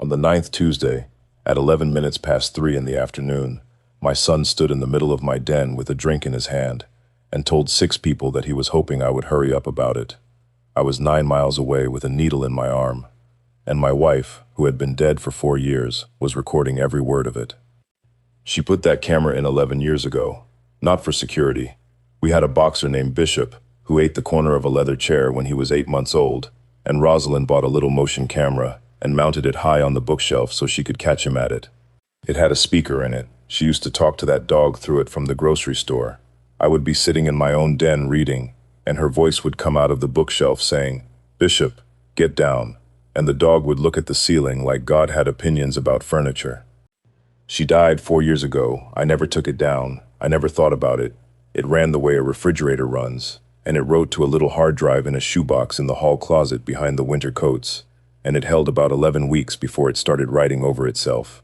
On the ninth Tuesday, at 11 minutes past 3 in the afternoon, my son stood in the middle of my den with a drink in his hand and told 6 people that he was hoping I would hurry up about it. I was 9 miles away with a needle in my arm, and my wife, who had been dead for 4 years, was recording every word of it. She put that camera in 11 years ago, not for security. We had a boxer named Bishop who ate the corner of a leather chair when he was 8 months old, and Rosalind bought a little motion camera and mounted it high on the bookshelf so she could catch him at it. It had a speaker in it. She used to talk to that dog through it from the grocery store. I would be sitting in my own den reading, and her voice would come out of the bookshelf saying, "Bishop, get down," and the dog would look at the ceiling like God had opinions about furniture. She died 4 years ago. I never took it down. I never thought about it. It ran the way a refrigerator runs, and it wrote to a little hard drive in a shoebox in the hall closet behind the winter coats, and it held about 11 weeks before it started writing over itself.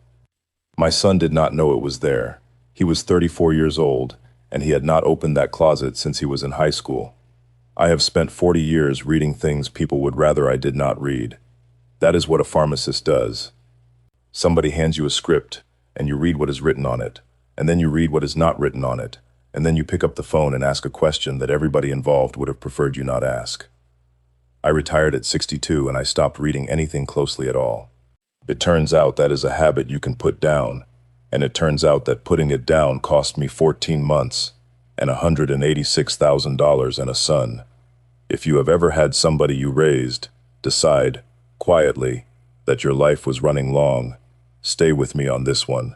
My son did not know it was there. He was 34 years old, and he had not opened that closet since he was in high school. I have spent 40 years reading things people would rather I did not read. That is what a pharmacist does. Somebody hands you a script, and you read what is written on it, and then you read what is not written on it, and then you pick up the phone and ask a question that everybody involved would have preferred you not ask. I retired at 62 and I stopped reading anything closely at all. It turns out that is a habit you can put down, and it turns out that putting it down cost me 14 months and $186,000 and a son. If you have ever had somebody you raised decide, quietly, that your life was running long, stay with me on this one.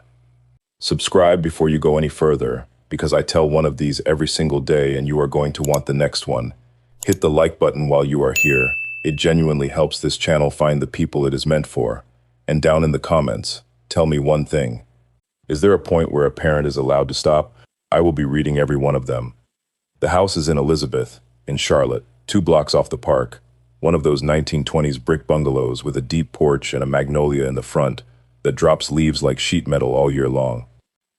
Subscribe before you go any further, because I tell one of these every single day and you are going to want the next one. Hit the like button while you are here. It genuinely helps this channel find the people it is meant for. And down in the comments, tell me one thing. Is there a point where a parent is allowed to stop? I will be reading every one of them. The house is in Elizabeth, in Charlotte, 2 blocks off the park. One of those 1920s brick bungalows with a deep porch and a magnolia in the front that drops leaves like sheet metal all year long.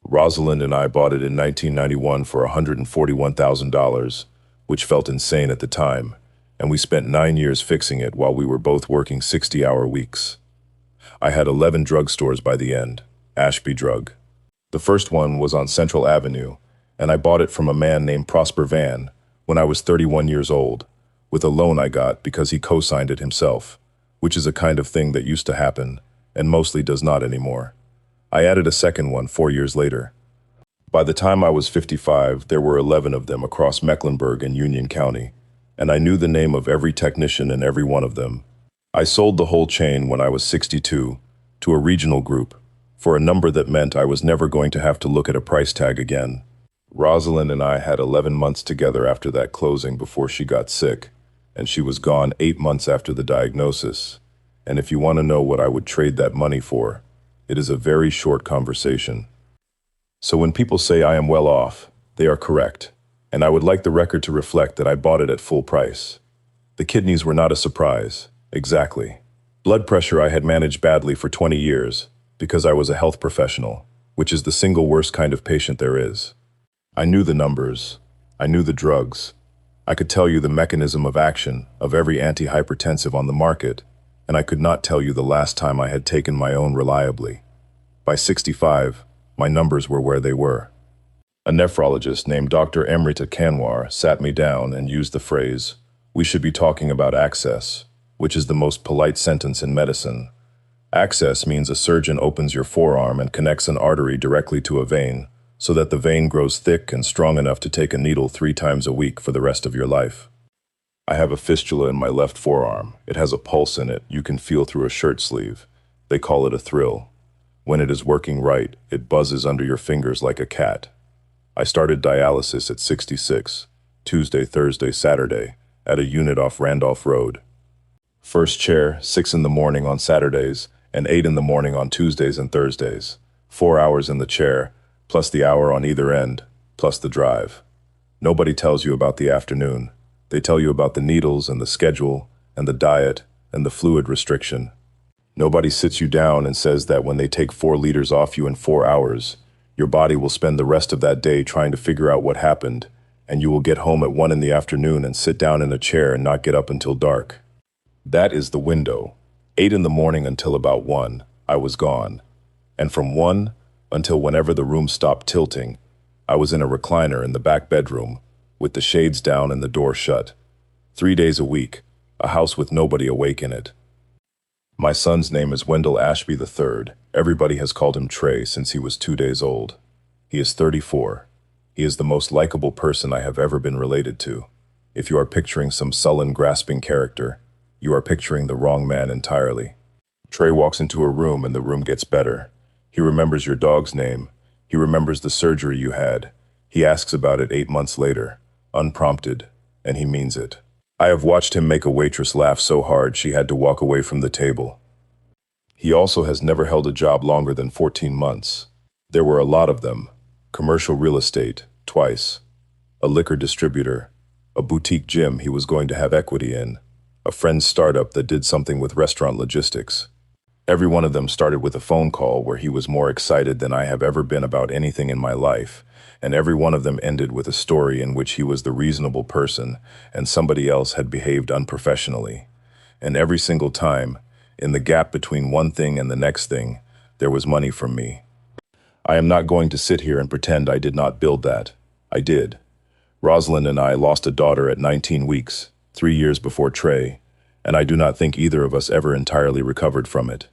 Rosalind and I bought it in 1991 for $141,000, which felt insane at the time, and we spent 9 years fixing it while we were both working 60-hour weeks. I had 11 drugstores by the end, Ashby Drug. The first one was on Central Avenue, and I bought it from a man named Prosper Van when I was 31 years old, with a loan I got because he co-signed it himself, which is a kind of thing that used to happen, and mostly does not anymore. I added a second one 4 years later. By the time I was 55, there were 11 of them across Mecklenburg and Union County, and I knew the name of every technician in every one of them. I sold the whole chain when I was 62 to a regional group for a number that meant I was never going to have to look at a price tag again. Rosalind and I had 11 months together after that closing before she got sick, and she was gone 8 months after the diagnosis. And if you want to know what I would trade that money for, it is a very short conversation. So when people say I am well off, they are correct, and I would like the record to reflect that I bought it at full price. The kidneys were not a surprise, exactly. Blood pressure I had managed badly for 20 years, because I was a health professional, which is the single worst kind of patient there is. I knew the numbers, I knew the drugs, I could tell you the mechanism of action of every antihypertensive on the market, and I could not tell you the last time I had taken my own reliably. By 65, my numbers were where they were. A nephrologist named Dr. Amrita Kanwar sat me down and used the phrase, "We should be talking about access," which is the most polite sentence in medicine. Access means a surgeon opens your forearm and connects an artery directly to a vein, so that the vein grows thick and strong enough to take a needle 3 times a week for the rest of your life. I have a fistula in my left forearm. It has a pulse in it you can feel through a shirt sleeve. They call it a thrill. When it is working right, it buzzes under your fingers like a cat. I started dialysis at 66, Tuesday, Thursday, Saturday, at a unit off Randolph Road. First chair, 6 in the morning on Saturdays, and 8 in the morning on Tuesdays and Thursdays. 4 hours in the chair, plus the hour on either end, plus the drive. Nobody tells you about the afternoon. They tell you about the needles and the schedule and the diet and the fluid restriction. Nobody sits you down and says that when they take 4 liters off you in 4 hours, your body will spend the rest of that day trying to figure out what happened, and you will get home at 1 in the afternoon and sit down in a chair and not get up until dark. That is the window. 8 in the morning until about 1. I was gone. And from 1 until whenever the room stopped tilting, I was in a recliner in the back bedroom, with the shades down and the door shut. 3 days a week, a house with nobody awake in it. My son's name is Wendell Ashby III. Everybody has called him Trey since he was 2 days old. He is 34. He is the most likable person I have ever been related to. If you are picturing some sullen, grasping character, you are picturing the wrong man entirely. Trey walks into a room and the room gets better. He remembers your dog's name. He remembers the surgery you had. He asks about it 8 months later, unprompted, and he means it. I have watched him make a waitress laugh so hard she had to walk away from the table. He also has never held a job longer than 14 months. There were a lot of them. Commercial real estate, twice. A liquor distributor. A boutique gym he was going to have equity in. A friend's startup that did something with restaurant logistics. Every one of them started with a phone call where he was more excited than I have ever been about anything in my life, and every one of them ended with a story in which he was the reasonable person and somebody else had behaved unprofessionally. And every single time, in the gap between one thing and the next thing, there was money from me. I am not going to sit here and pretend I did not build that. I did. Rosalind and I lost a daughter at 19 weeks, 3 years before Trey, and I do not think either of us ever entirely recovered from it.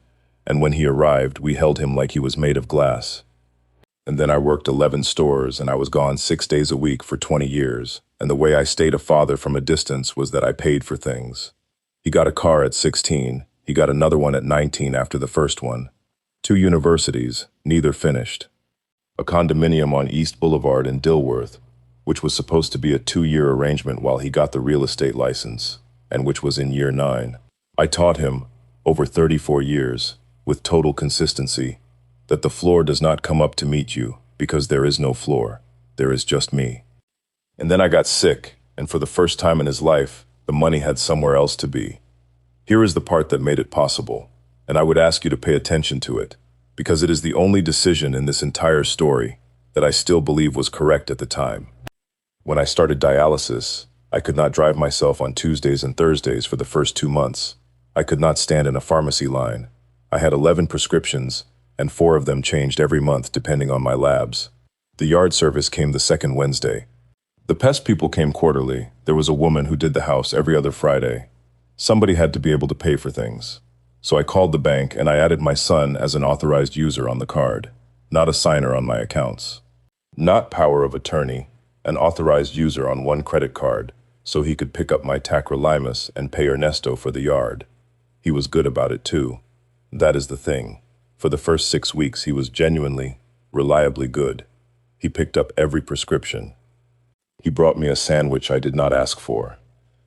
And when he arrived, we held him like he was made of glass. And then I worked 11 stores and I was gone 6 days a week for 20 years, and the way I stayed a father from a distance was that I paid for things. He got a car at 16, he got another one at 19 after the first one. 2 universities, neither finished. A condominium on East Boulevard in Dilworth, which was supposed to be a 2-year arrangement while he got the real estate license, and which was in year 9. I taught him, over 34 years, with total consistency, that the floor does not come up to meet you because there is no floor, there is just me. And then I got sick, and for the first time in his life, the money had somewhere else to be. Here is the part that made it possible, and I would ask you to pay attention to it, because it is the only decision in this entire story that I still believe was correct at the time. When I started dialysis, I could not drive myself on Tuesdays and Thursdays for the first 2 months. I could not stand in a pharmacy line. I had 11 prescriptions, and 4 of them changed every month depending on my labs. The yard service came the second Wednesday. The pest people came quarterly. There was a woman who did the house every other Friday. Somebody had to be able to pay for things. So I called the bank and I added my son as an authorized user on the card, not a signer on my accounts. Not power of attorney, an authorized user on one credit card, so he could pick up my tacrolimus and pay Ernesto for the yard. He was good about it too. That is the thing. For the first 6 weeks, he was genuinely, reliably good. He picked up every prescription. He brought me a sandwich I did not ask for.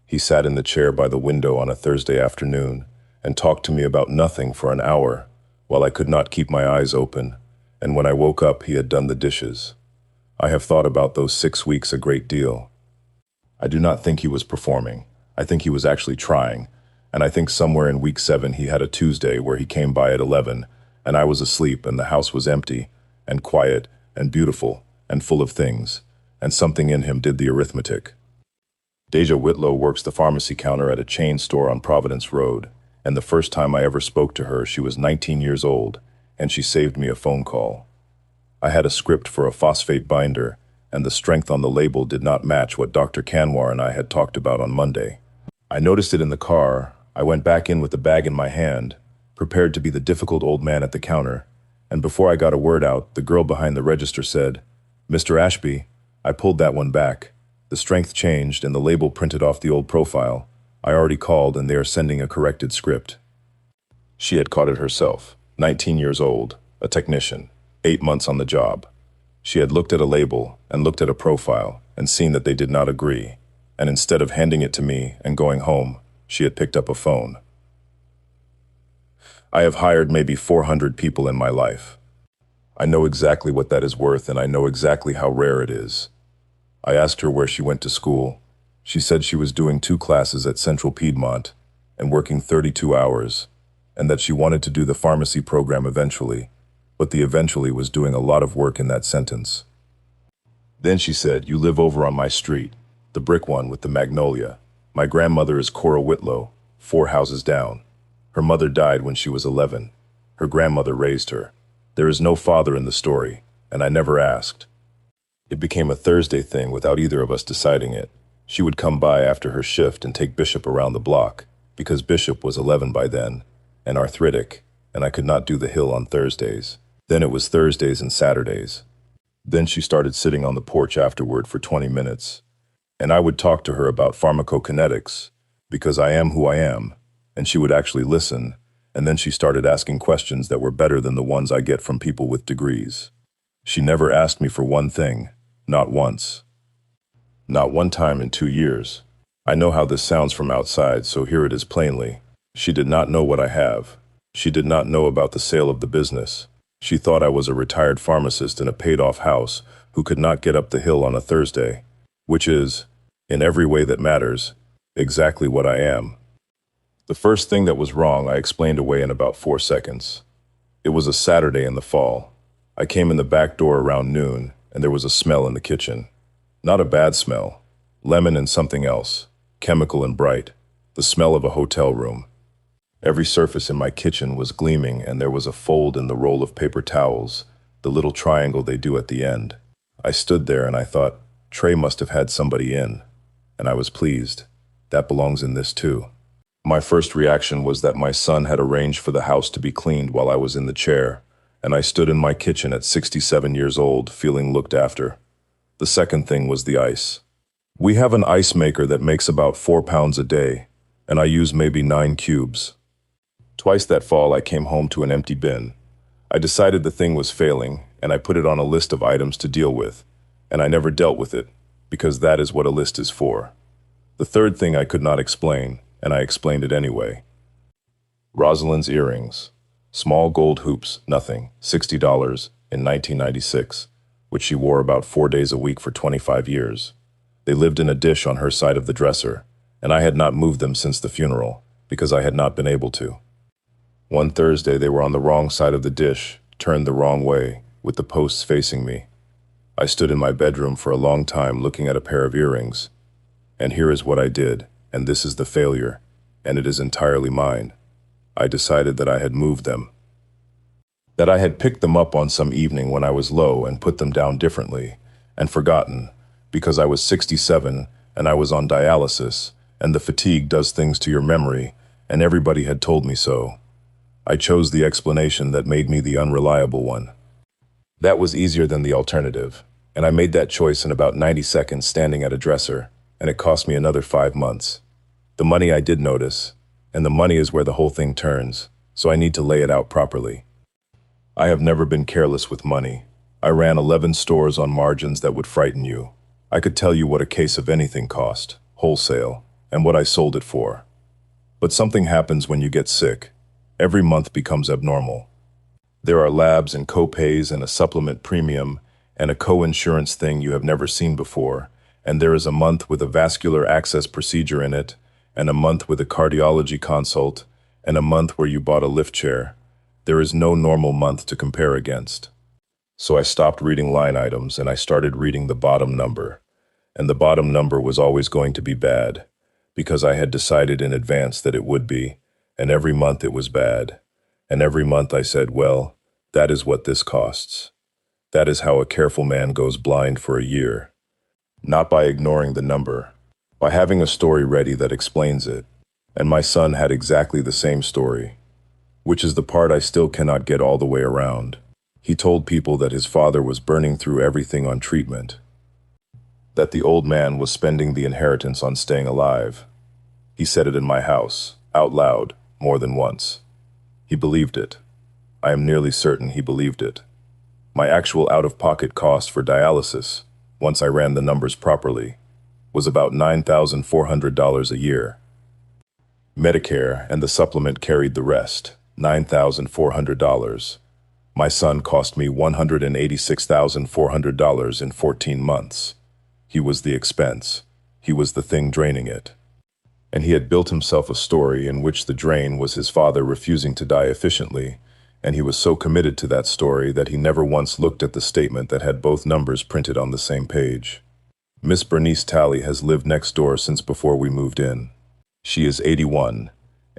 He sat in the chair by the window on a Thursday afternoon and talked to me about nothing for an hour while I could not keep my eyes open, and when I woke up, he had done the dishes. I have thought about those 6 weeks a great deal. I do not think he was performing. I think he was actually trying. And I think somewhere in week 7 he had a Tuesday where he came by at 11, and I was asleep and the house was empty, and quiet, and beautiful, and full of things, and something in him did the arithmetic. Deja Whitlow works the pharmacy counter at a chain store on Providence Road, and the first time I ever spoke to her she was 19 years old, and she saved me a phone call. I had a script for a phosphate binder, and the strength on the label did not match what Dr. Kanwar and I had talked about on Monday. I noticed it in the car. I went back in with the bag in my hand, prepared to be the difficult old man at the counter, and before I got a word out, the girl behind the register said, "Mr. Ashby." I pulled that one back. The strength changed and the label printed off the old profile. I already called and they are sending a corrected script. She had caught it herself, 19 years old, a technician, 8 months on the job. She had looked at a label and looked at a profile and seen that they did not agree, and instead of handing it to me and going home, she had picked up a phone. I have hired maybe 400 people in my life. I know exactly what that is worth and I know exactly how rare it is. I asked her where she went to school. She said she was doing 2 classes at Central Piedmont and working 32 hours, and that she wanted to do the pharmacy program eventually, but the eventually was doing a lot of work in that sentence. Then she said, "You live over on my street, the brick one with the magnolia. My grandmother is Cora Whitlow, 4 houses down. Her mother died when she was 11. Her grandmother raised her. There is no father in the story, and I never asked. It became a Thursday thing without either of us deciding it. She would come by after her shift and take Bishop around the block, because Bishop was 11 by then, and arthritic, and I could not do the hill on Thursdays. Then it was Thursdays and Saturdays. Then she started sitting on the porch afterward for 20 minutes, and I would talk to her about pharmacokinetics, because I am who I am, and she would actually listen, and then she started asking questions that were better than the ones I get from people with degrees. She never asked me for one thing, not once. Not one time in 2 years. I know how this sounds from outside, so here it is plainly. She did not know what I have. She did not know about the sale of the business. She thought I was a retired pharmacist in a paid-off house who could not get up the hill on a Thursday, which is, in every way that matters, exactly what I am. The first thing that was wrong I explained away in about 4 seconds. It was a Saturday in the fall. I came in the back door around noon, and there was a smell in the kitchen. Not a bad smell. Lemon and something else. Chemical and bright. The smell of a hotel room. Every surface in my kitchen was gleaming, and there was a fold in the roll of paper towels, the little triangle they do at the end. I stood there and I thought, Trey must have had somebody in. And I was pleased. That belongs in this too. My first reaction was that my son had arranged for the house to be cleaned while I was in the chair, and I stood in my kitchen at 67 years old, feeling looked after. The second thing was the ice. We have an ice maker that makes about 4 pounds a day, and I use maybe 9 cubes. Twice that fall I came home to an empty bin. I decided the thing was failing, and I put it on a list of items to deal with, and I never dealt with it, because that is what a list is for. The third thing I could not explain, and I explained it anyway. Rosalind's earrings. Small gold hoops, nothing, $60 in 1996, which she wore about 4 days a week for 25 years. They lived in a dish on her side of the dresser, and I had not moved them since the funeral, because I had not been able to. One Thursday they were on the wrong side of the dish, turned the wrong way, with the posts facing me. I stood in my bedroom for a long time looking at a pair of earrings. And here is what I did, and this is the failure, and it is entirely mine. I decided that I had moved them. That I had picked them up on some evening when I was low and put them down differently, and forgotten, because I was 67 and I was on dialysis, and the fatigue does things to your memory, and everybody had told me so. I chose the explanation that made me the unreliable one. That was easier than the alternative, and I made that choice in about 90 seconds standing at a dresser, and it cost me another 5 months. The money I did notice, and the money is where the whole thing turns, so I need to lay it out properly. I have never been careless with money. I ran 11 stores on margins that would frighten you. I could tell you what a case of anything cost, wholesale, and what I sold it for. But something happens when you get sick. Every month becomes abnormal. There are labs and co-pays and a supplement premium and a co-insurance thing you have never seen before, and there is a month with a vascular access procedure in it, and a month with a cardiology consult, and a month where you bought a lift chair. There is no normal month to compare against. So I stopped reading line items and I started reading the bottom number. And the bottom number was always going to be bad, because I had decided in advance that it would be, and every month it was bad. And every month I said, well, that is what this costs. That is how a careful man goes blind for a year. Not by ignoring the number, by having a story ready that explains it. And my son had exactly the same story, which is the part I still cannot get all the way around. He told people that his father was burning through everything on treatment, that the old man was spending the inheritance on staying alive. He said it in my house, out loud, more than once. He believed it. I am nearly certain he believed it. My actual out-of-pocket cost for dialysis, once I ran the numbers properly, was about $9,400 a year. Medicare and the supplement carried the rest, $9,400. My son cost me $186,400 in 14 months. He was the expense. He was the thing draining it. And he had built himself a story in which the drain was his father refusing to die efficiently, and he was so committed to that story that he never once looked at the statement that had both numbers printed on the same page. Miss Bernice Talley has lived next door since before we moved in. She is 81,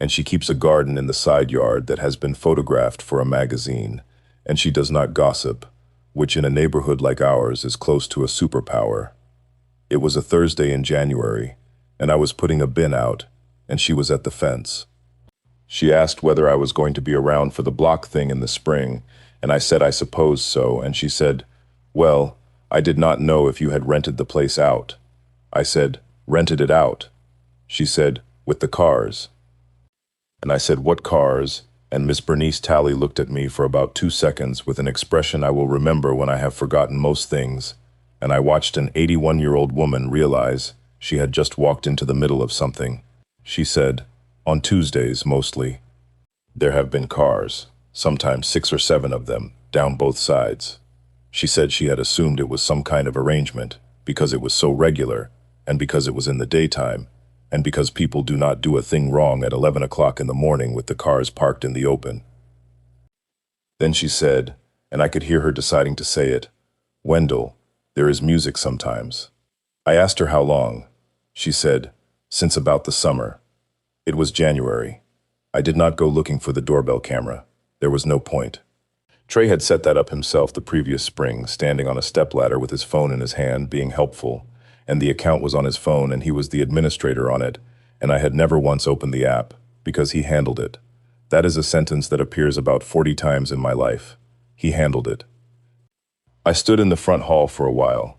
and she keeps a garden in the side yard that has been photographed for a magazine, and she does not gossip, which in a neighborhood like ours is close to a superpower. It was a Thursday in January, and I was putting a bin out, and she was at the fence. She asked whether I was going to be around for the block thing in the spring, and I said I suppose so, and she said, "Well, I did not know if you had rented the place out." I said, "Rented it out?" She said, "With the cars." And I said, "What cars?" And Miss Bernice Talley looked at me for about 2 seconds with an expression I will remember when I have forgotten most things, and I watched an 81-year-old woman realize she had just walked into the middle of something. She said, "On Tuesdays, mostly. There have been cars, sometimes 6 or 7 of them, down both sides." She said she had assumed it was some kind of arrangement, because it was so regular, and because it was in the daytime, and because people do not do a thing wrong at 11 o'clock in the morning with the cars parked in the open. Then she said, and I could hear her deciding to say it, "Wendell, there is music sometimes." I asked her how long. She said, "Since about the summer." It was January. I did not go looking for the doorbell camera. There was no point. Trey had set that up himself the previous spring, standing on a stepladder with his phone in his hand, being helpful, and the account was on his phone and he was the administrator on it, and I had never once opened the app, because he handled it. That is a sentence that appears about 40 times in my life. He handled it. I stood in the front hall for a while.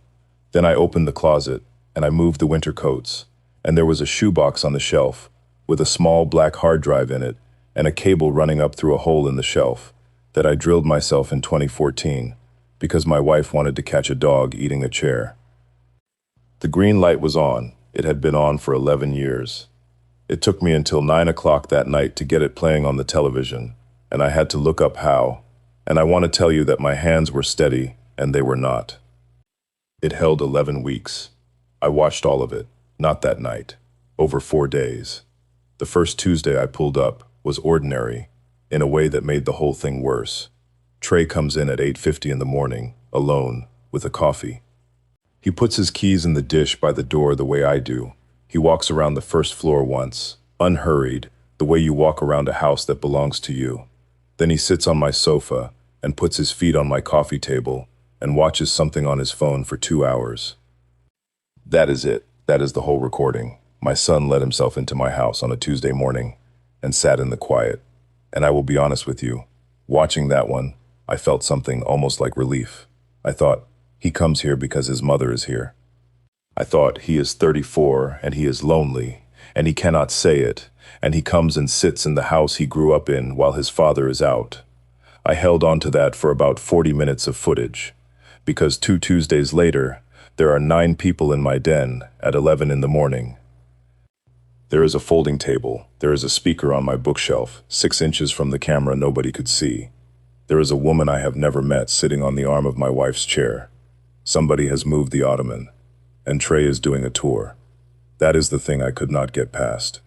Then I opened the closet, and I moved the winter coats, and there was a shoebox on the shelf, with a small black hard drive in it, and a cable running up through a hole in the shelf, that I drilled myself in 2014, because my wife wanted to catch a dog eating a chair. The green light was on. It had been on for 11 years. It took me until 9 o'clock that night to get it playing on the television, and I had to look up how, and I want to tell you that my hands were steady, and they were not. It held 11 weeks. I watched all of it, not that night, over 4 days. The first Tuesday I pulled up was ordinary, in a way that made the whole thing worse. Trey comes in at 8:50 in the morning, alone, with a coffee. He puts his keys in the dish by the door the way I do. He walks around the first floor once, unhurried, the way you walk around a house that belongs to you. Then he sits on my sofa and puts his feet on my coffee table and watches something on his phone for 2 hours. That is it. That is the whole recording. My son let himself into my house on a Tuesday morning and sat in the quiet. And I will be honest with you, watching that one, I felt something almost like relief. I thought, he comes here because his mother is here. I thought, he is 34 and he is lonely, and he cannot say it, and he comes and sits in the house he grew up in while his father is out. I held on to that for about 40 minutes of footage, because 2 Tuesdays later, there are 9 people in my den at 11 in the morning. There is a folding table. There is a speaker on my bookshelf, 6 inches from the camera nobody could see. There is a woman I have never met sitting on the arm of my wife's chair. Somebody has moved the ottoman, and Trey is doing a tour. That is the thing I could not get past.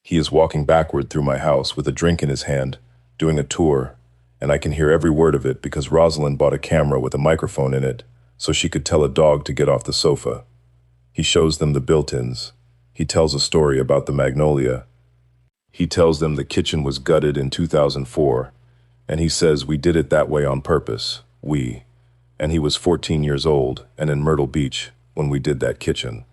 He is walking backward through my house with a drink in his hand, doing a tour, and I can hear every word of it because Rosalind bought a camera with a microphone in it so she could tell a dog to get off the sofa. He shows them the built-ins. He tells a story about the Magnolia. He tells them the kitchen was gutted in 2004, and he says we did it that way on purpose, we. And he was 14 years old and in Myrtle Beach when we did that kitchen.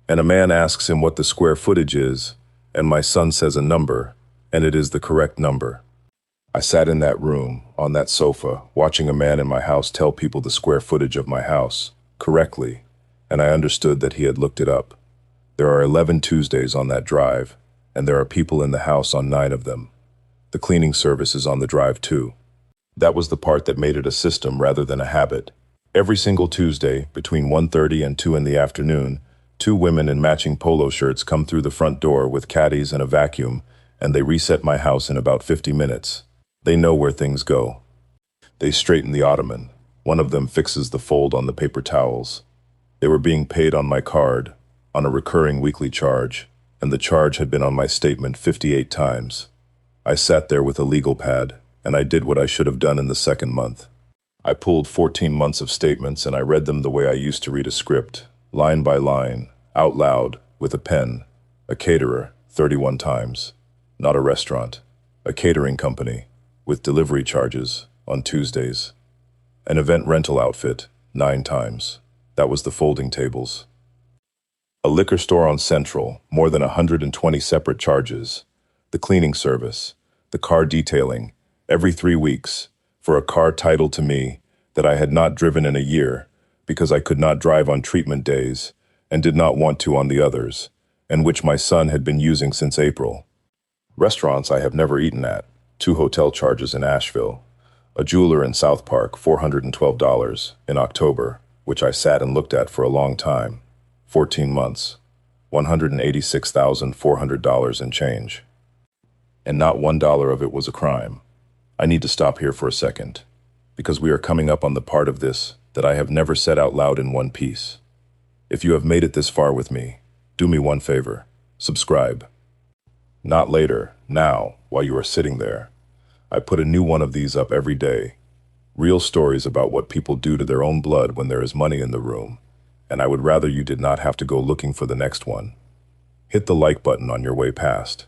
And a man asks him what the square footage is, and my son says a number, and it is the correct number. I sat in that room, on that sofa, watching a man in my house tell people the square footage of my house, correctly, and I understood that he had looked it up. There are 11 Tuesdays on that drive, and there are people in the house on 9 of them. The cleaning service is on the drive too. That was the part that made it a system rather than a habit. Every single Tuesday, between 1:30 and 2 in the afternoon, 2 women in matching polo shirts come through the front door with caddies and a vacuum, and they reset my house in about 50 minutes. They know where things go. They straighten the ottoman. One of them fixes the fold on the paper towels. They were being paid on my card, on a recurring weekly charge, and the charge had been on my statement 58 times. I sat there with a legal pad, and I did what I should have done in the second month. I pulled 14 months of statements and I read them the way I used to read a script, line by line, out loud, with a pen, a caterer, 31 times. not a restaurant. A catering company, with delivery charges, on Tuesdays. An event rental outfit, 9 times. That was the folding tables. A liquor store on Central, more than 120 separate charges. The cleaning service, the car detailing, every 3 weeks, for a car titled to me that I had not driven in a year because I could not drive on treatment days and did not want to on the others, and which my son had been using since April. Restaurants I have never eaten at, 2 hotel charges in Asheville. A jeweler in South Park, $412 in October, which I sat and looked at for a long time. 14 months, $186,400 and change. And not $1 of it was a crime. I need to stop here for a second, because we are coming up on the part of this that I have never said out loud in one piece. If you have made it this far with me, do me one favor, subscribe. Not later, now, while you are sitting there. I put a new one of these up every day. Real stories about what people do to their own blood when there is money in the room. And I would rather you did not have to go looking for the next one. Hit the like button on your way past.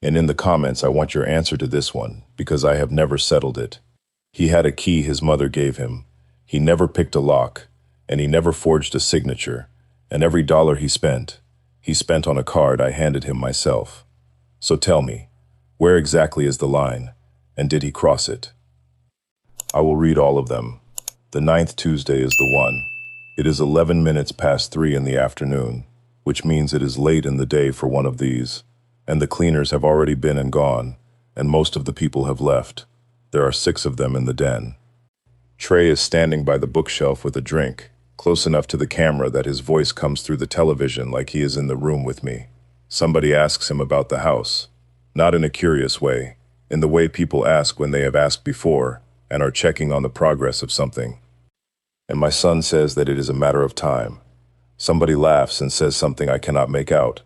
And in the comments, I want your answer to this one, because I have never settled it. He had a key his mother gave him. He never picked a lock, and he never forged a signature. And every dollar he spent on a card I handed him myself. So tell me, where exactly is the line, and did he cross it? I will read all of them. The 9th Tuesday is the one. It is 11 minutes past 3 in the afternoon, which means it is late in the day for one of these, and the cleaners have already been and gone, and most of the people have left. There are 6 of them in the den. Trey is standing by the bookshelf with a drink, close enough to the camera that his voice comes through the television like he is in the room with me. Somebody asks him about the house, not in a curious way, in the way people ask when they have asked before and are checking on the progress of something. And my son says that it is a matter of time. Somebody laughs and says something I cannot make out.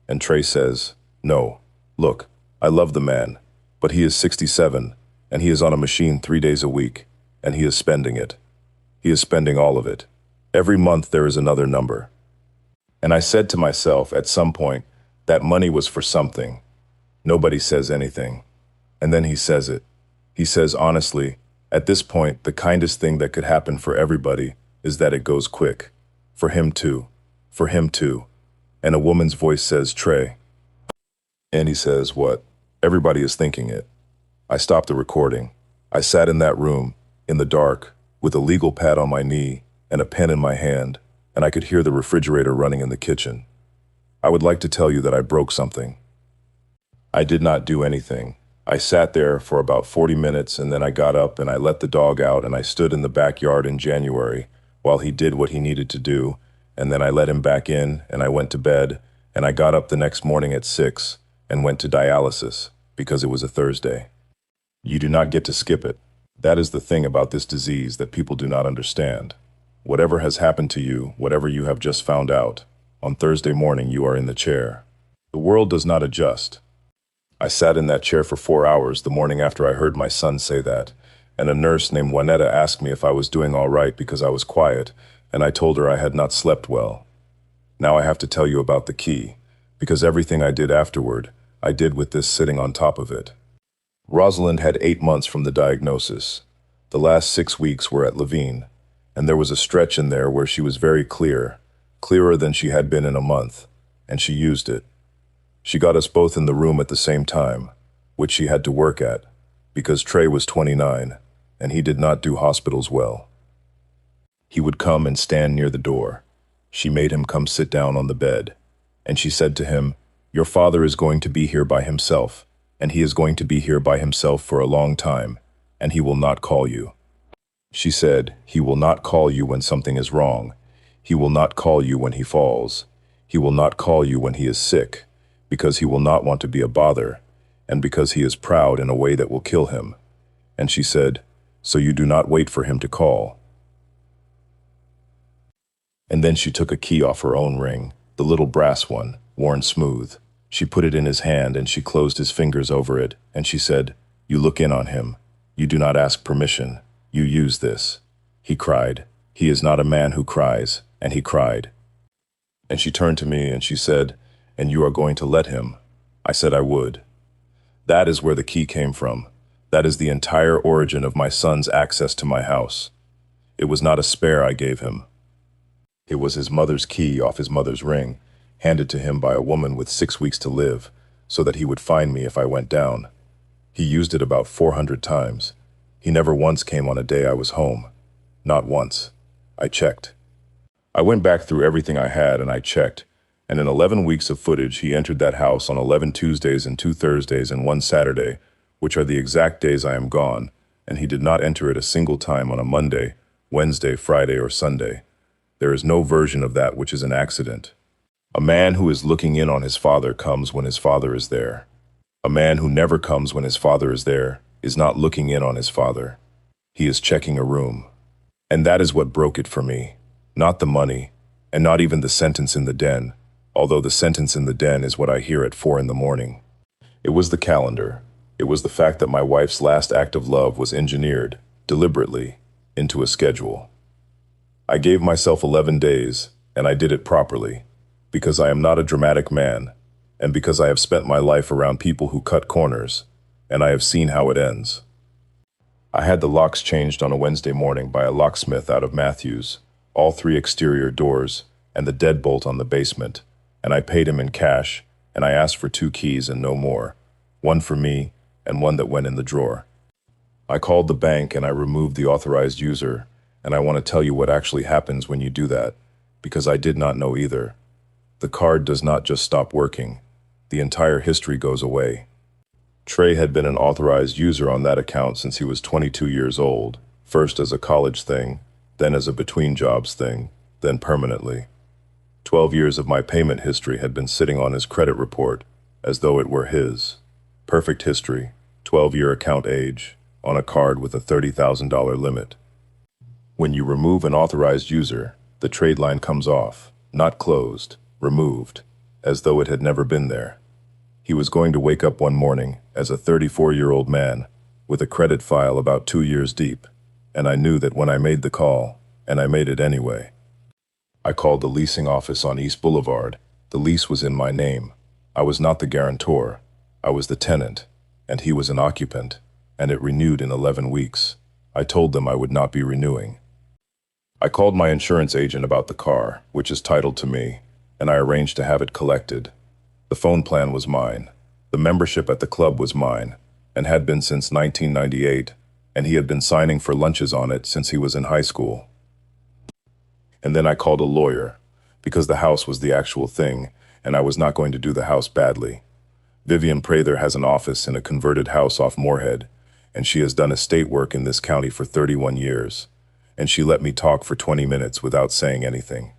And Trey says, "No, look, I love the man, but he is 67, and he is on a machine 3 days a week, and he is spending it. He is spending all of it. Every month there is another number." And I said to myself at some point, that money was for something. Nobody says anything. And then he says it. He says, honestly, at this point, the kindest thing that could happen for everybody is that it goes quick. For him too. For him too. And a woman's voice says, "Trey." And he says, "What?" Everybody is thinking it. I stopped the recording. I sat in that room, in the dark, with a legal pad on my knee and a pen in my hand, and I could hear the refrigerator running in the kitchen. I would like to tell you that I broke something. I did not do anything. I sat there for about 40 minutes and then I got up and I let the dog out and I stood in the backyard in January while he did what he needed to do, and then I let him back in and I went to bed and I got up the next morning at 6 and went to dialysis because it was a Thursday. You do not get to skip it. That is the thing about this disease that people do not understand. Whatever has happened to you, whatever you have just found out, on Thursday morning you are in the chair. The world does not adjust. I sat in that chair for 4 hours the morning after I heard my son say that, and a nurse named Juanetta asked me if I was doing all right because I was quiet, and I told her I had not slept well. Now I have to tell you about the key, because everything I did afterward, I did with this sitting on top of it. Rosalind had 8 months from the diagnosis. The last 6 weeks were at Levine, and there was a stretch in there where she was very clear, clearer than she had been in a month, and she used it. She got us both in the room at the same time, which she had to work at, because Trey was 29, and he did not do hospitals well. He would come and stand near the door. She made him come sit down on the bed, and she said to him, "Your father is going to be here by himself, and he is going to be here by himself for a long time, and he will not call you." She said, "He will not call you when something is wrong. He will not call you when he falls. He will not call you when he is sick, because he will not want to be a bother, and because he is proud in a way that will kill him." And she said, "So you do not wait for him to call." And then she took a key off her own ring, the little brass one, worn smooth. She put it in his hand and she closed his fingers over it, and she said, "You look in on him. You do not ask permission. You use this." He cried. He is not a man who cries, and he cried. And she turned to me and she said, "And you are going to let him?" I said I would. That is where the key came from. That is the entire origin of my son's access to my house. It was not a spare I gave him. It was his mother's key off his mother's ring, handed to him by a woman with 6 weeks to live, so that he would find me if I went down. He used it about 400 times. He never once came on a day I was home. Not once. I checked. I went back through everything I had and I checked, and in 11 weeks of footage he entered that house on 11 Tuesdays and 2 Thursdays and 1 Saturday, which are the exact days I am gone, and he did not enter it a single time on a Monday, Wednesday, Friday, or Sunday. There is no version of that which is an accident. A man who is looking in on his father comes when his father is there. A man who never comes when his father is there is not looking in on his father. He is checking a room. And that is what broke it for me. Not the money, and not even the sentence in the den, although the sentence in the den is what I hear at 4 in the morning. It was the calendar. It was the fact that my wife's last act of love was engineered, deliberately, into a schedule. I gave myself 11 days, and I did it properly, because I am not a dramatic man, and because I have spent my life around people who cut corners, and I have seen how it ends. I had the locks changed on a Wednesday morning by a locksmith out of Matthews, all 3 exterior doors, and the deadbolt on the basement, and I paid him in cash, and I asked for 2 keys and no more, one for me and one that went in the drawer. I called the bank and I removed the authorized user, and I want to tell you what actually happens when you do that, because I did not know either. The card does not just stop working. The entire history goes away. Trey had been an authorized user on that account since he was 22 years old, first as a college thing, then as a between jobs thing, then permanently. 12 years of my payment history had been sitting on his credit report, as though it were his. Perfect history, 12-year account age, on a card with a $30,000 limit. When you remove an authorized user, the trade line comes off, not closed, removed, as though it had never been there. He was going to wake up one morning as a 34-year-old man with a credit file about 2 years deep, and I knew that when I made the call, and I made it anyway. I called the leasing office on East Boulevard. The lease was in my name. I was not the guarantor. I was the tenant, and he was an occupant, and it renewed in 11 weeks. I told them I would not be renewing. I called my insurance agent about the car, which is titled to me, and I arranged to have it collected. The phone plan was mine. The membership at the club was mine, and had been since 1998, and he had been signing for lunches on it since he was in high school. And then I called a lawyer, because the house was the actual thing, and I was not going to do the house badly. Vivian Prather has an office in a converted house off Moorhead, and she has done estate work in this county for 31 years, and she let me talk for 20 minutes without saying anything.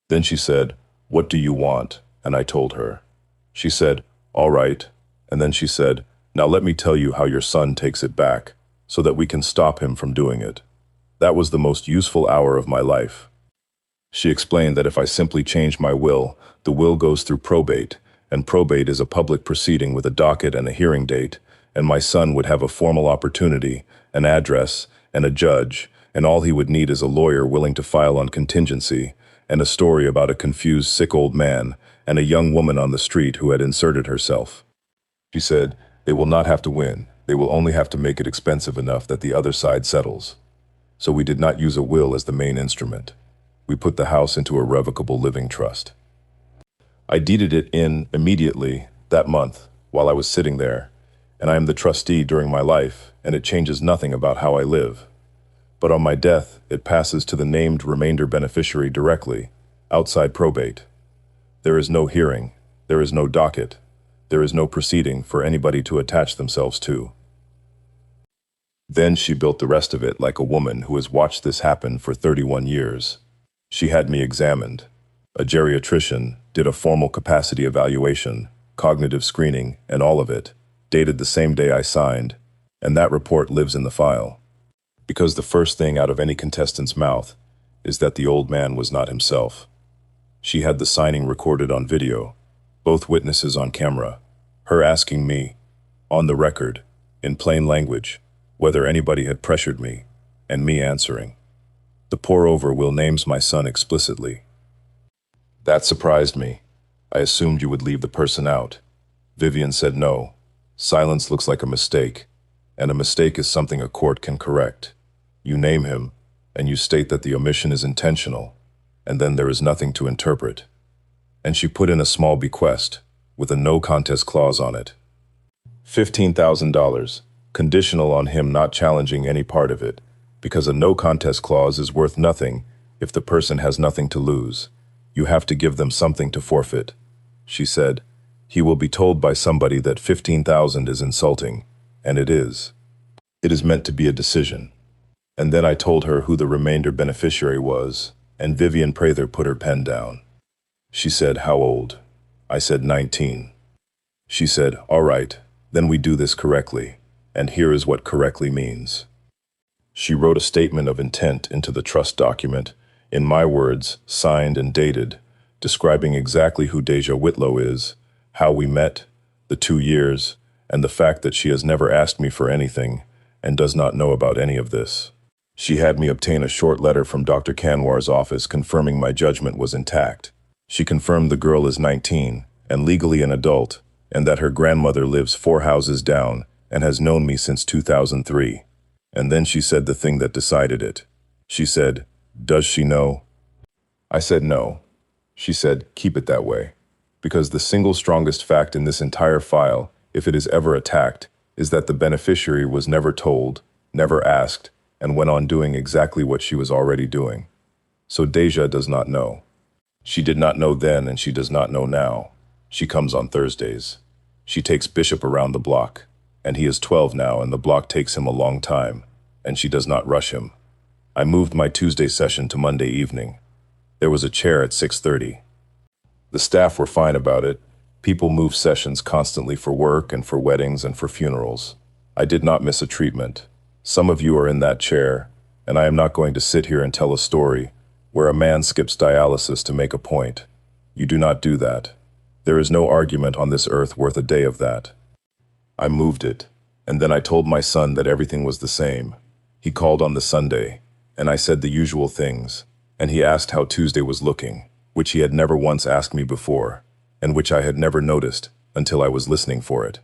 Then she said, "What do you want?" And I told her. She said, "All right." And then she said, "Now let me tell you how your son takes it back, so that we can stop him from doing it." That was the most useful hour of my life. She explained that if I simply change my will, the will goes through probate, and probate is a public proceeding with a docket and a hearing date, and my son would have a formal opportunity, an address, and a judge, and all he would need is a lawyer willing to file on contingency, and a story about a confused, sick old man, and a young woman on the street who had inserted herself. She said, "They will not have to win. They will only have to make it expensive enough that the other side settles." So we did not use a will as the main instrument. We put the house into a revocable living trust. I deeded it in immediately that month while I was sitting there, and I am the trustee during my life, and it changes nothing about how I live. But on my death, it passes to the named remainder beneficiary directly, outside probate. There is no hearing, there is no docket, there is no proceeding for anybody to attach themselves to. Then she built the rest of it like a woman who has watched this happen for 31 years. She had me examined. A geriatrician did a formal capacity evaluation, cognitive screening, and all of it, dated the same day I signed, and that report lives in the file. Because the first thing out of any contestant's mouth is that the old man was not himself. She had the signing recorded on video, both witnesses on camera, her asking me, on the record, in plain language, whether anybody had pressured me, and me answering. The pour-over will names my son explicitly. That surprised me. I assumed you would leave the person out. Vivian said no. Silence looks like a mistake, and a mistake is something a court can correct. You name him, and you state that the omission is intentional, and then there is nothing to interpret. And she put in a small bequest, with a no contest clause on it. $15,000, conditional on him not challenging any part of it, because a no contest clause is worth nothing if the person has nothing to lose. You have to give them something to forfeit. She said, he will be told by somebody that 15,000 is insulting, and it is. It is meant to be a decision. And then I told her who the remainder beneficiary was, and Vivian Prather put her pen down. She said, how old? I said 19. She said, all right, then we do this correctly, and here is what correctly means. She wrote a statement of intent into the trust document, in my words, signed and dated, describing exactly who Deja Whitlow is, how we met, the 2 years, and the fact that she has never asked me for anything and does not know about any of this. She had me obtain a short letter from Dr. Kanwar's office confirming my judgment was intact. She confirmed the girl is 19 and legally an adult, and that her grandmother lives 4 houses down and has known me since 2003. And then she said the thing that decided it. She said, does she know? I said no. She said, keep it that way. Because the single strongest fact in this entire file, if it is ever attacked, is that the beneficiary was never told, never asked, and went on doing exactly what she was already doing. So Deja does not know. She did not know then, and she does not know now. She comes on Thursdays. She takes Bishop around the block, and he is 12 now, and the block takes him a long time, and she does not rush him. I moved my Tuesday session to Monday evening. There was a chair at 6:30. The staff were fine about it. People move sessions constantly for work and for weddings and for funerals. I did not miss a treatment. Some of you are in that chair, and I am not going to sit here and tell a story where a man skips dialysis to make a point. You do not do that. There is no argument on this earth worth a day of that. I moved it, and then I told my son that everything was the same. He called on the Sunday, and I said the usual things, and he asked how Tuesday was looking, which he had never once asked me before, and which I had never noticed until I was listening for it.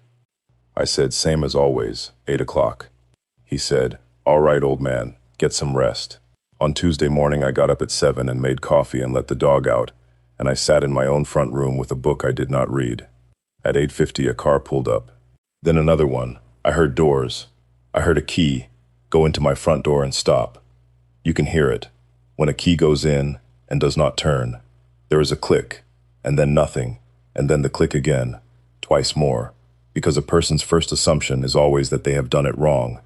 I said, same as always, 8 o'clock. He said, all right, old man, get some rest. On Tuesday morning, I got up at 7 and made coffee and let the dog out, and I sat in my own front room with a book I did not read. At 8:50, a car pulled up. Then another one. I heard doors. I heard a key go into my front door and stop. You can hear it. When a key goes in and does not turn, there is a click, and then nothing, and then the click again, twice more, because a person's first assumption is always that they have done it wrong.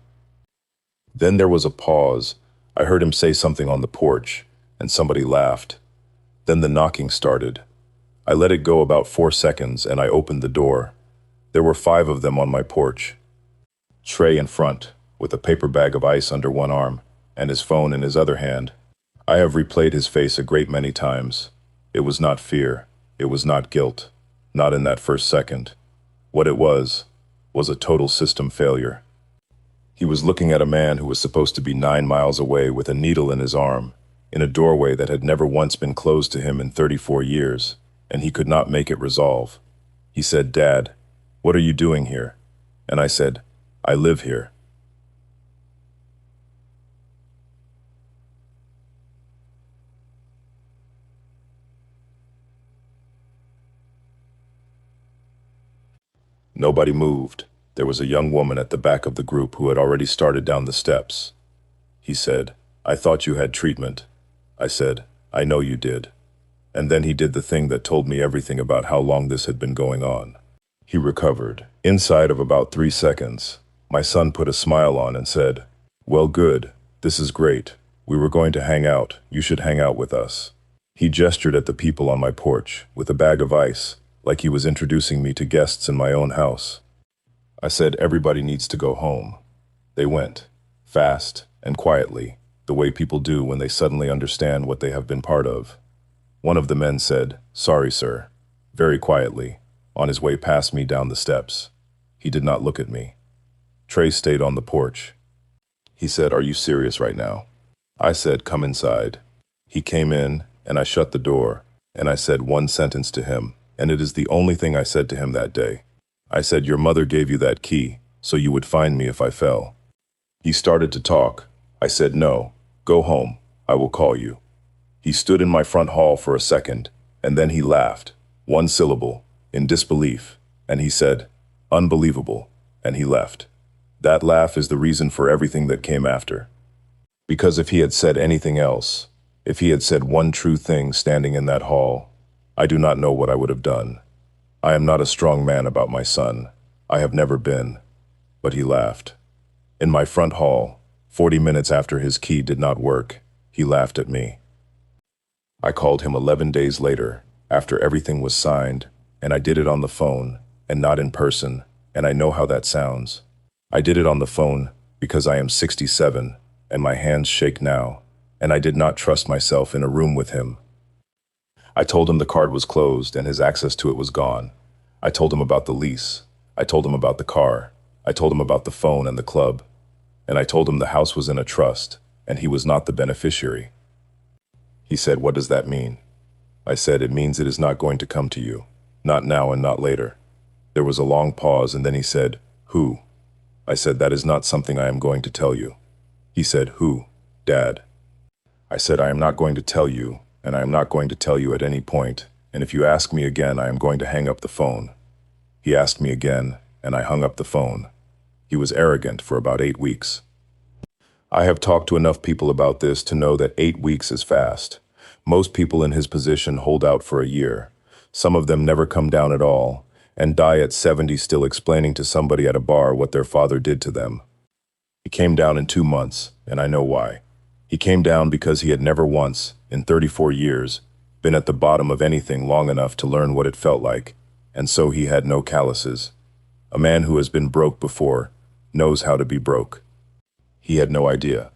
Then there was a pause. I heard him say something on the porch, and somebody laughed. Then the knocking started. I let it go about 4 seconds, and I opened the door. There were 5 of them on my porch. Trey in front, with a paper bag of ice under one arm, and his phone in his other hand. I have replayed his face a great many times. It was not fear. It was not guilt. Not in that first second. What it was a total system failure. He was looking at a man who was supposed to be 9 miles away with a needle in his arm, in a doorway that had never once been closed to him in 34 years, and he could not make it resolve. He said, Dad, what are you doing here? And I said, I live here. Nobody moved. There was a young woman at the back of the group who had already started down the steps. He said, I thought you had treatment. I said, I know you did. And then he did the thing that told me everything about how long this had been going on. He recovered. Inside of about 3 seconds, my son put a smile on and said, well, good. This is great. We were going to hang out. You should hang out with us. He gestured at the people on my porch with a bag of ice, like he was introducing me to guests in my own house. I said, everybody needs to go home. They went, fast and quietly, the way people do when they suddenly understand what they have been part of. One of the men said, sorry, sir, very quietly, on his way past me down the steps. He did not look at me. Trey stayed on the porch. He said, are you serious right now? I said, come inside. He came in, and I shut the door, and I said one sentence to him, and it is the only thing I said to him that day. I said, your mother gave you that key, so you would find me if I fell. He started to talk. I said, no, go home. I will call you. He stood in my front hall for a second, and then he laughed, one syllable, in disbelief, and he said, unbelievable, and he left. That laugh is the reason for everything that came after. Because if he had said anything else, if he had said one true thing standing in that hall, I do not know what I would have done. I am not a strong man about my son. I have never been. But he laughed. In my front hall, 40 minutes after his key did not work, he laughed at me. I called him 11 days later, after everything was signed, and I did it on the phone, and not in person, and I know how that sounds. I did it on the phone because I am 67, and my hands shake now, and I did not trust myself in a room with him. I told him the card was closed and his access to it was gone. I told him about the lease. I told him about the car. I told him about the phone and the club. And I told him the house was in a trust, and he was not the beneficiary. He said, what does that mean? I said, it means it is not going to come to you. Not now and not later. There was a long pause, and then he said, who? I said, that is not something I am going to tell you. He said, who, Dad? I said, I am not going to tell you, and I am not going to tell you at any point, and if you ask me again, I am going to hang up the phone. He asked me again, and I hung up the phone. He was arrogant for about 8 weeks. I have talked to enough people about this to know that 8 weeks is fast. Most people in his position hold out for a year. Some of them never come down at all, and die at 70 still explaining to somebody at a bar what their father did to them. He came down in 2 months, and I know why. He came down because he had never once, in 34 years, been at the bottom of anything long enough to learn what it felt like, and so he had no calluses. A man who has been broke before knows how to be broke. He had no idea.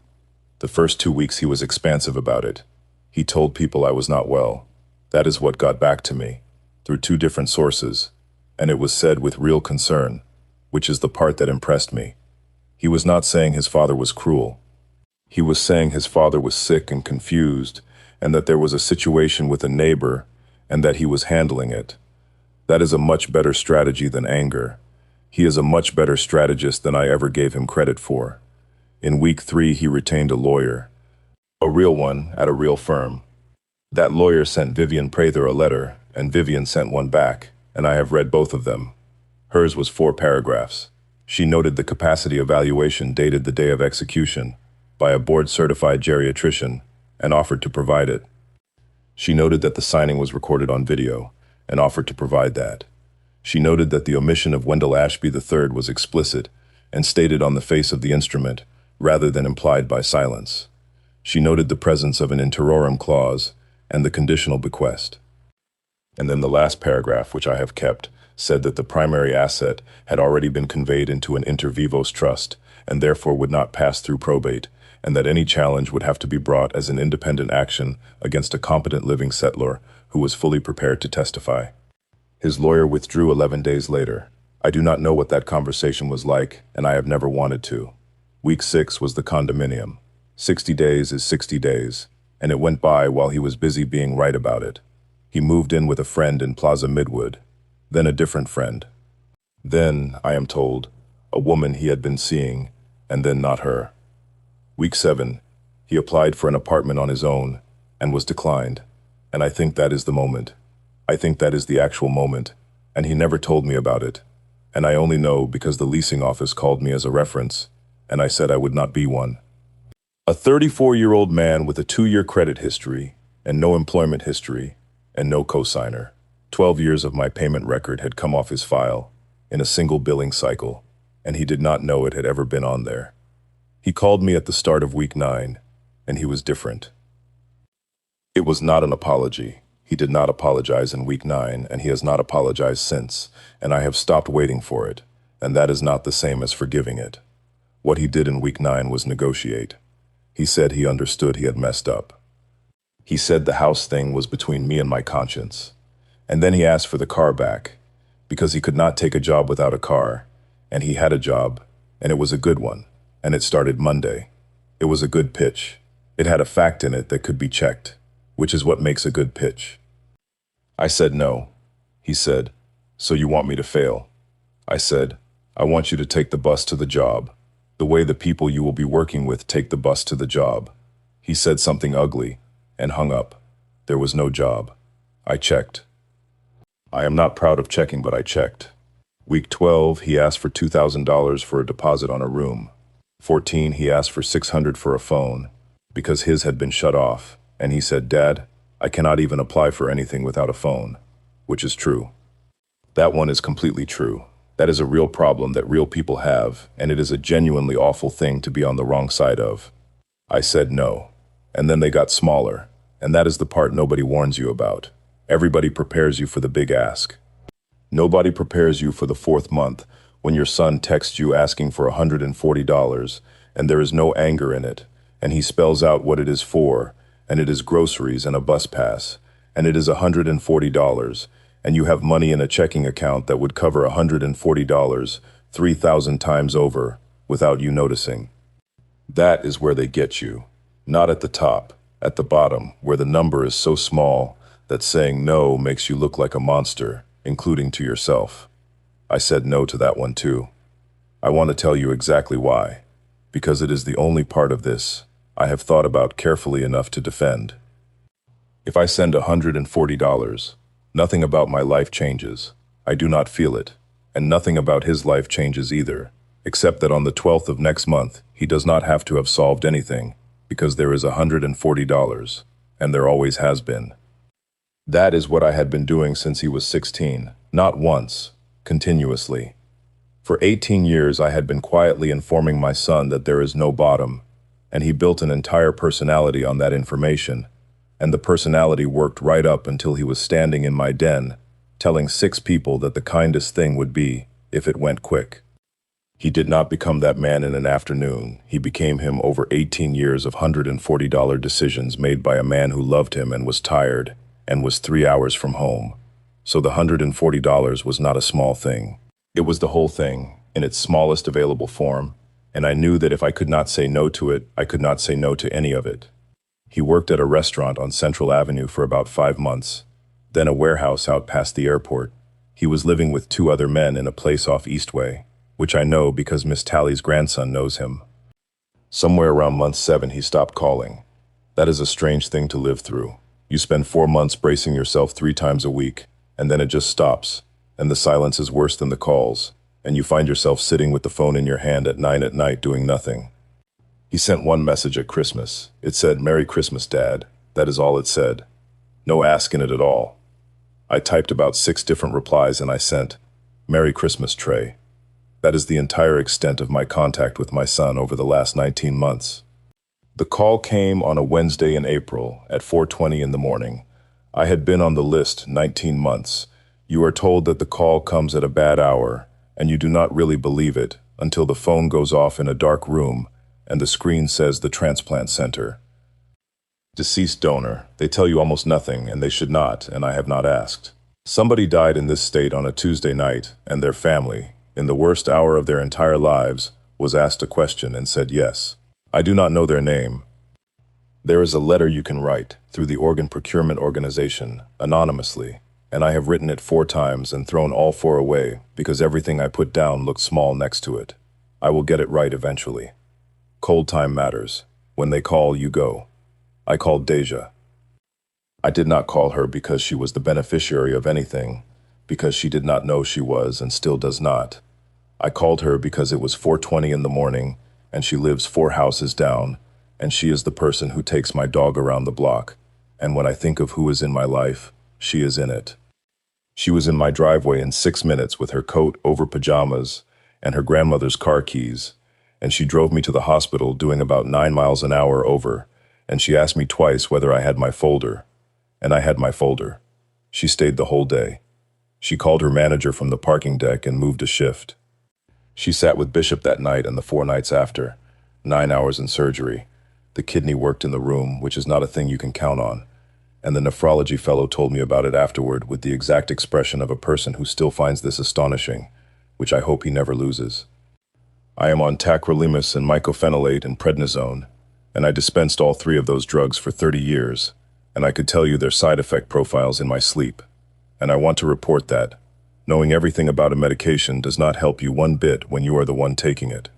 The first 2 weeks he was expansive about it. He told people I was not well. That is what got back to me, through 2 different sources, and it was said with real concern, which is the part that impressed me. He was not saying his father was cruel. He was saying his father was sick and confused, and that there was a situation with a neighbor, and that he was handling it. That is a much better strategy than anger. He is a much better strategist than I ever gave him credit for. In week 3, he retained a lawyer. A real one, at a real firm. That lawyer sent Vivian Prather a letter, and Vivian sent one back, and I have read both of them. Hers was 4 paragraphs. She noted the capacity evaluation dated the day of execution by a board-certified geriatrician and offered to provide it. She noted that the signing was recorded on video and offered to provide that. She noted that the omission of Wendell Ashby III was explicit and stated on the face of the instrument rather than implied by silence. She noted the presence of an interorum clause and the conditional bequest. And then the last paragraph, which I have kept, said that the primary asset had already been conveyed into an inter vivos trust and therefore would not pass through probate, and that any challenge would have to be brought as an independent action against a competent living settlor who was fully prepared to testify. His lawyer withdrew 11 days later. I do not know what that conversation was like, and I have never wanted to. Week 6 was the condominium. 60 days is 60 days, and it went by while he was busy being right about it. He moved in with a friend in Plaza Midwood, then a different friend. Then, I am told, a woman he had been seeing, and then not her. Week 7, he applied for an apartment on his own and was declined, and I think that is the moment. I think that is the actual moment, and he never told me about it, and I only know because the leasing office called me as a reference, and I said I would not be one. A 34-year-old man with a 2-year credit history and no employment history and no cosigner. 12 years of my payment record had come off his file in a single billing cycle, and he did not know it had ever been on there. He called me at the start of week 9, and he was different. It was not an apology. He did not apologize in week 9, and he has not apologized since, and I have stopped waiting for it, and that is not the same as forgiving it. What he did in week 9 was negotiate. He said he understood he had messed up. He said the house thing was between me and my conscience. And then he asked for the car back, because he could not take a job without a car, and he had a job, and it was a good one, and it started Monday. It was a good pitch. It had a fact in it that could be checked, which is what makes a good pitch. I said no. He said, so you want me to fail? I said, I want you to take the bus to the job, the way the people you will be working with take the bus to the job. He said something ugly and hung up. There was no job. I checked. I am not proud of checking, but I checked. Week 12, he asked for $2,000 for a deposit on a room. 14, he asked for $600 for a phone, because his had been shut off, and he said, Dad, I cannot even apply for anything without a phone, which is true. That one is completely true. That is a real problem that real people have, and it is a genuinely awful thing to be on the wrong side of. I said no, and then they got smaller, and that is the part nobody warns you about. Everybody prepares you for the big ask. Nobody prepares you for the fourth month when your son texts you asking for $140, and there is no anger in it, and he spells out what it is for, and it is groceries and a bus pass, and it is $140, and you have money in a checking account that would cover $140 3,000 times over without you noticing. That is where they get you. Not at the top, at the bottom, where the number is so small that saying no makes you look like a monster, including to yourself. I said no to that one too. I want to tell you exactly why, because it is the only part of this I have thought about carefully enough to defend. If I send $140, nothing about my life changes. I do not feel it, and nothing about his life changes either, except that on the 12th of next month, he does not have to have solved anything, because there is $140, and there always has been. That is what I had been doing since he was 16, not once, continuously. For 18 years I had been quietly informing my son that there is no bottom, and he built an entire personality on that information, and the personality worked right up until he was standing in my den, telling 6 people that the kindest thing would be if it went quick. He did not become that man in an afternoon. He became him over 18 years of $140 decisions made by a man who loved him and was tired and was 3 hours from home. So the $140 was not a small thing. It was the whole thing, in its smallest available form, and I knew that if I could not say no to it, I could not say no to any of it. He worked at a restaurant on Central Avenue for about 5 months, then a warehouse out past the airport. He was living with 2 other men in a place off Eastway, which I know because Miss Tally's grandson knows him. Somewhere around month 7 he stopped calling. That is a strange thing to live through. You spend 4 months bracing yourself 3 times a week, and then it just stops, and the silence is worse than the calls, and you find yourself sitting with the phone in your hand at 9 at night doing nothing. He sent one message at Christmas. It said, "Merry Christmas, Dad." That is all it said. No ask in it at all. I typed about 6 different replies and I sent, "Merry Christmas, Trey." That is the entire extent of my contact with my son over the last 19 months. The call came on a Wednesday in April at 4:20 in the morning. I had been on the list 19 months. You are told that the call comes at a bad hour, and you do not really believe it until the phone goes off in a dark room and the screen says the transplant center. Deceased donor. They tell you almost nothing, and they should not, and I have not asked. Somebody died in this state on a Tuesday night, and their family, in the worst hour of their entire lives, was asked a question and said yes. I do not know their name. There is a letter you can write through the organ procurement organization, anonymously, and I have written it 4 times and thrown all 4 away because everything I put down looked small next to it. I will get it right eventually. Cold time matters. When they call, you go. I called Deja. I did not call her because she was the beneficiary of anything, because she did not know she was and still does not. I called her because it was 4:20 in the morning and she lives 4 houses down, and she is the person who takes my dog around the block, and when I think of who is in my life, she is in it. She was in my driveway in 6 minutes with her coat over pajamas and her grandmother's car keys, and she drove me to the hospital doing about 9 miles an hour over, and she asked me twice whether I had my folder, and I had my folder. She stayed the whole day. She called her manager from the parking deck and moved a shift. She sat with Bishop that night and the 4 nights after, 9 hours in surgery. The kidney worked in the room, which is not a thing you can count on, and the nephrology fellow told me about it afterward with the exact expression of a person who still finds this astonishing, which I hope he never loses. I am on tacrolimus and mycophenolate and prednisone, and I dispensed all 3 of those drugs for 30 years, and I could tell you their side effect profiles in my sleep, and I want to report that. Knowing everything about a medication does not help you one bit when you are the one taking it.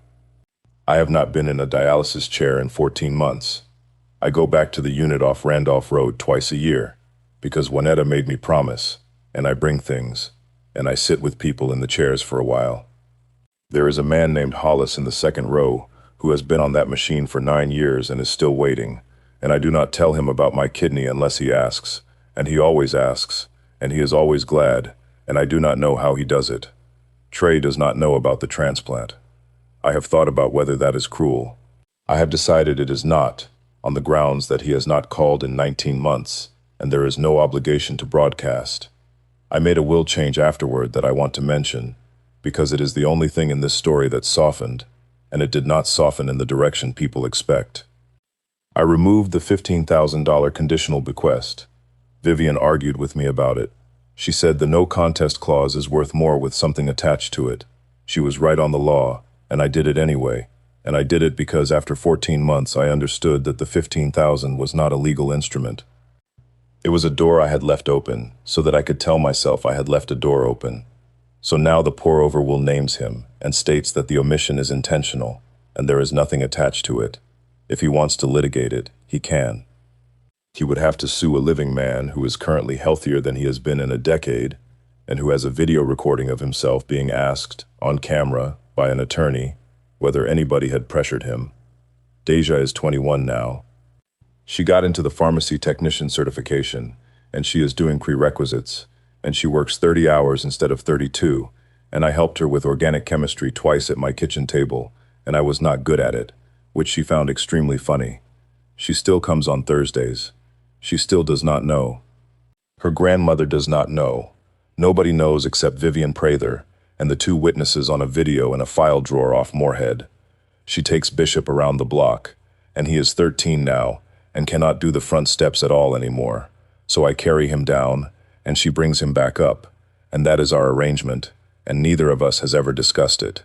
I have not been in a dialysis chair in 14 months. I go back to the unit off Randolph Road twice a year, because Juanetta made me promise, and I bring things, and I sit with people in the chairs for a while. There is a man named Hollis in the second row who has been on that machine for 9 years and is still waiting, and I do not tell him about my kidney unless he asks, and he always asks, and he is always glad, and I do not know how he does it. Trey does not know about the transplant. I have thought about whether that is cruel. I have decided it is not, on the grounds that he has not called in 19 months, and there is no obligation to broadcast. I made a will change afterward that I want to mention, because it is the only thing in this story that softened, and it did not soften in the direction people expect. I removed the $15,000 conditional bequest. Vivian argued with me about it. She said the no contest clause is worth more with something attached to it. She was right on the law, and I did it anyway. And I did it because after 14 months I understood that the $15,000 was not a legal instrument. It was a door I had left open, so that I could tell myself I had left a door open. So now the pour-over will names him and states that the omission is intentional, and there is nothing attached to it. If he wants to litigate it, he can. He would have to sue a living man who is currently healthier than he has been in a decade, and who has a video recording of himself being asked, on camera, by an attorney, whether anybody had pressured him. Deja is 21 now. She got into the pharmacy technician certification, and she is doing prerequisites, and she works 30 hours instead of 32, and I helped her with organic chemistry twice at my kitchen table, and I was not good at it, which she found extremely funny. She still comes on Thursdays. She still does not know. Her grandmother does not know. Nobody knows except Vivian Prather, and the 2 witnesses on a video in a file drawer off Moorhead. She takes Bishop around the block, and he is 13 now, and cannot do the front steps at all anymore. So I carry him down, and she brings him back up, and that is our arrangement, and neither of us has ever discussed it.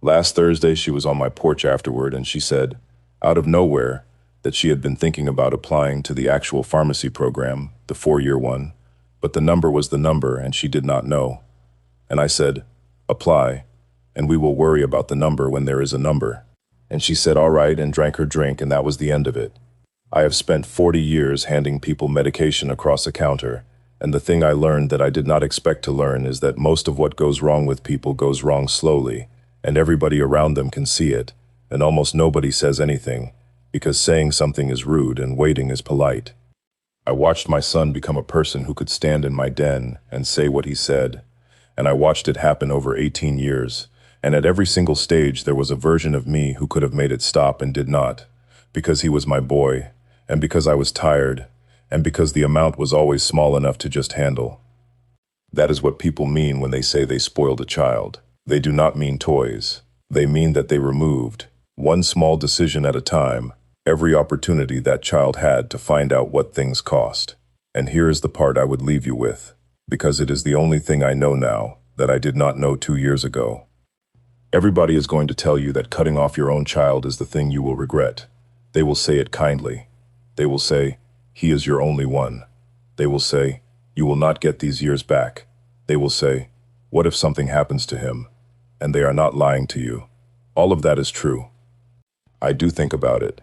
Last Thursday she was on my porch afterward, and she said, out of nowhere, that she had been thinking about applying to the actual pharmacy program, the 4-year one, but the number was the number and she did not know. And I said, apply, and we will worry about the number when there is a number. And she said all right and drank her drink, and that was the end of it. I have spent 40 years handing people medication across a counter, and the thing I learned that I did not expect to learn is that most of what goes wrong with people goes wrong slowly, and everybody around them can see it, and almost nobody says anything, because saying something is rude and waiting is polite. I watched my son become a person who could stand in my den and say what he said, and I watched it happen over 18 years, and at every single stage there was a version of me who could have made it stop and did not, because he was my boy, and because I was tired, and because the amount was always small enough to just handle. That is what people mean when they say they spoiled a child. They do not mean toys. They mean that they removed, one small decision at a time, every opportunity that child had to find out what things cost. And here is the part I would leave you with, because it is the only thing I know now that I did not know 2 years ago. Everybody is going to tell you that cutting off your own child is the thing you will regret. They will say it kindly. They will say, he is your only one. They will say, you will not get these years back. They will say, what if something happens to him? And they are not lying to you. All of that is true. I do think about it.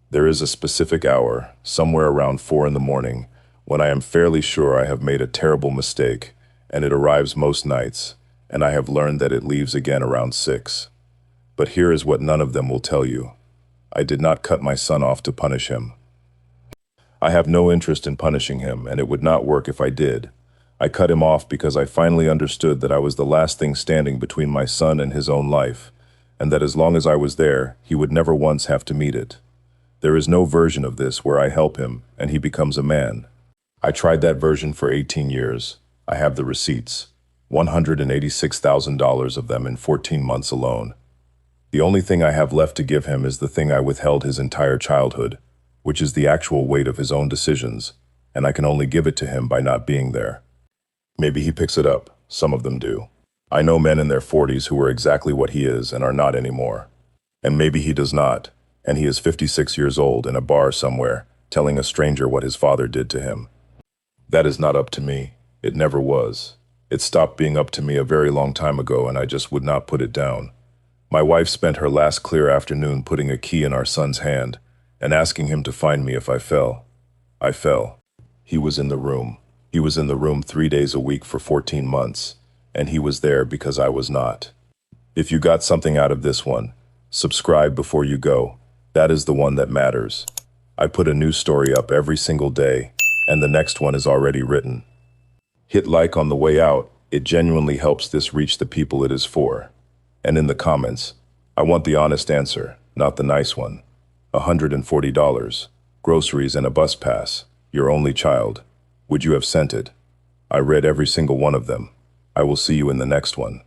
There is a specific hour, somewhere around 4 in the morning, when I am fairly sure I have made a terrible mistake, and it arrives most nights, and I have learned that it leaves again around 6. But here is what none of them will tell you. I did not cut my son off to punish him. I have no interest in punishing him, and it would not work if I did. I cut him off because I finally understood that I was the last thing standing between my son and his own life, and that as long as I was there, he would never once have to meet it. There is no version of this where I help him and he becomes a man. I tried that version for 18 years. I have the receipts, $186,000 of them in 14 months alone. The only thing I have left to give him is the thing I withheld his entire childhood, which is the actual weight of his own decisions, and I can only give it to him by not being there. Maybe he picks it up. Some of them do. I know men in their 40s who are exactly what he is and are not anymore. And maybe he does not, and he is 56 years old in a bar somewhere, telling a stranger what his father did to him. That is not up to me. It never was. It stopped being up to me a very long time ago, and I just would not put it down. My wife spent her last clear afternoon putting a key in our son's hand and asking him to find me if I fell. I fell. He was in the room. He was in the room 3 days a week for 14 months, and he was there because I was not. If you got something out of this one, subscribe before you go. That is the one that matters. I put a new story up every single day, and the next one is already written. Hit like on the way out. It genuinely helps this reach the people it is for. And in the comments, I want the honest answer, not the nice one. $140, groceries and a bus pass, your only child. Would you have sent it? I read every single one of them. I will see you in the next one.